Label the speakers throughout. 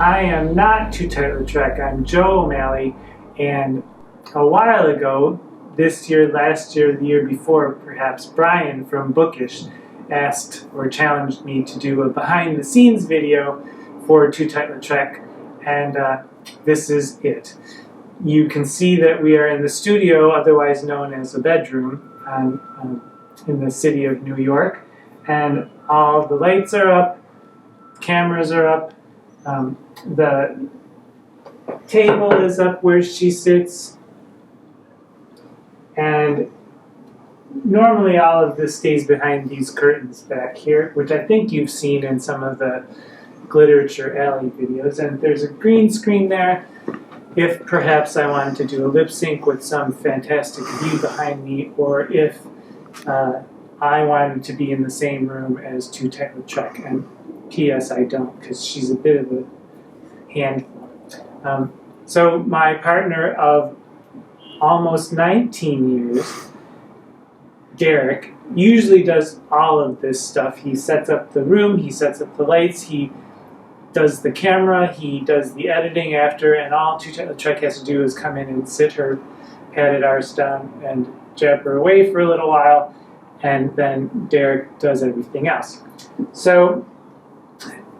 Speaker 1: I am not Tootight Lautrec. I'm Joe O'Malley, and a while ago, this year, last year, the year before, perhaps, Brian from Bookish asked or challenged me to do a behind-the-scenes video for Tootight Lautrec, and this is it. You can see that we are in the studio, otherwise known as a bedroom, in the city of New York, and all the lights are up, cameras are up, the table is up where she sits, and normally all of this stays behind these curtains back here, which I think you've seen in some of the Literature Alley videos, and there's a green screen there if perhaps I wanted to do a lip sync with some fantastic view behind me, or if I wanted to be in the same room as Tootight Lautrec, and P.S. I don't, because she's a bit of a handful. So my partner of almost 19 years, Derek, usually does all of this stuff. He sets up the room, he sets up the lights, he does the camera, he does the editing after, and all Tootight Lautrec has to do is come in and sit her padded arse down and jab her away for a little while, and then Derek does everything else. So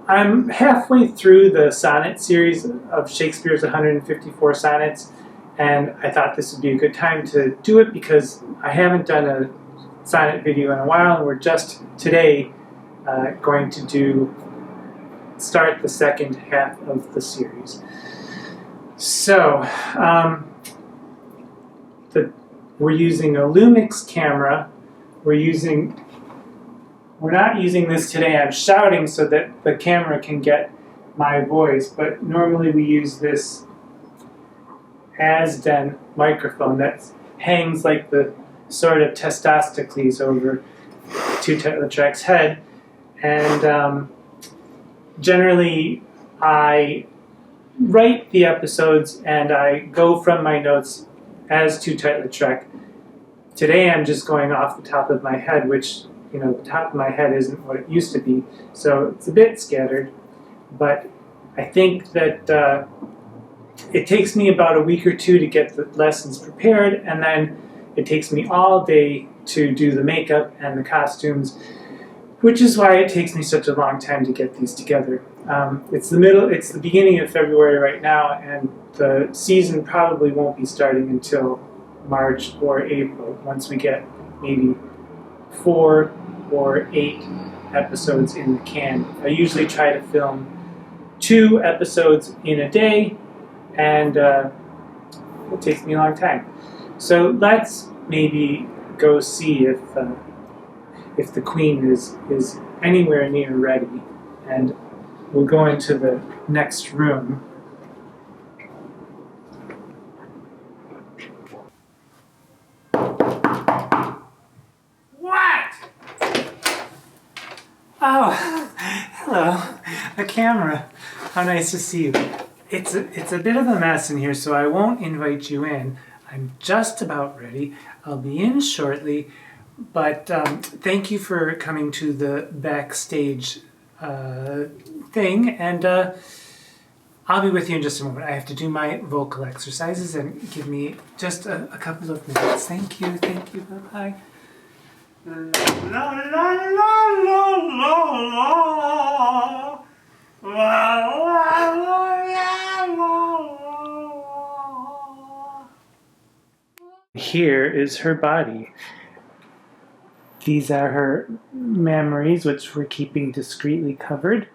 Speaker 1: I'm halfway through the sonnet series of Shakespeare's 154 sonnets, and I thought this would be a good time to do it because I haven't done a sonnet video in a while, and we're just today going to start the second half of the series. So we're using a Lumix camera. We're not using this today. I'm shouting so that the camera can get my voice, but normally we use this Asden microphone that hangs like the sort of Testostocles over Tootight Lautrec's head. And generally I write the episodes and I go from my notes as Tootight Lautrec. Today I'm just going off the top of my head, which, you know, the top of my head isn't what it used to be, so it's a bit scattered, but I think that it takes me about a week or two to get the lessons prepared, and then it takes me all day to do the makeup and the costumes, which is why it takes me such a long time to get these together. It's the beginning of February right now, and the season probably won't be starting until March or April, once we get maybe 4 or 8 episodes in the can. I usually try to film 2 episodes in a day, and it takes me a long time. So let's maybe go see if the Queen is anywhere near ready, and we'll go into the next room. Oh, hello, a camera. How nice to see you. It's a bit of a mess in here, so I won't invite you in. I'm just about ready. I'll be in shortly, but thank you for coming to the Backstage thing, and I'll be with you in just a moment. I have to do my vocal exercises, and give me just a couple of minutes. Thank you, bye-bye. La la la la la la la. Here is her body. These are her memories, which we're keeping discreetly covered.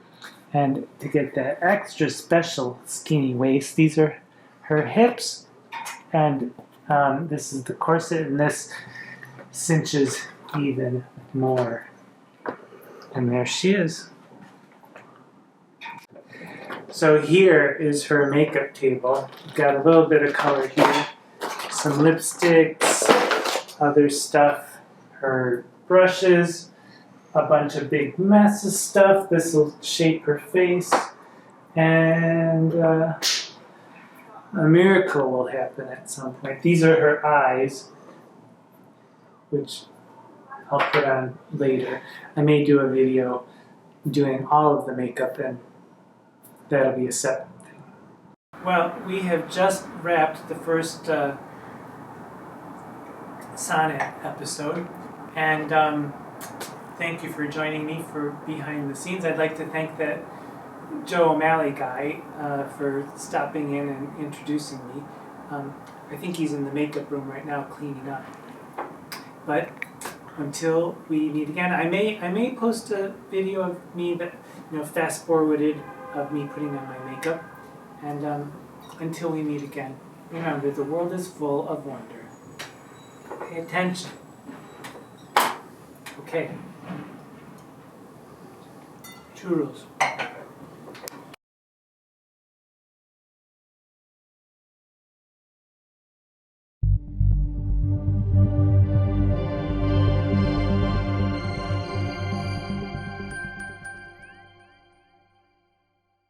Speaker 1: And to get that extra special skinny waist, these are her hips. And this is the corset, and this cinches even more. And there she is. So here is her makeup table. We've got a little bit of color here. Some lipsticks, other stuff, her brushes, a bunch of big mess of stuff. This will shape her face. And a miracle will happen at some point. These are her eyes, which I'll put on later. I may do a video doing all of the makeup and that'll be a separate thing. Well, we have just wrapped the first sonnet episode, and thank you for joining me for behind the scenes. I'd like to thank that Joe O'Malley guy for stopping in and introducing me. I think he's in the makeup room right now cleaning up. But until we meet again, I may post a video of me that, fast forwarded of me putting on my makeup. And until we meet again, remember, the world is full of wonder. Pay attention. Okay. 2 rules.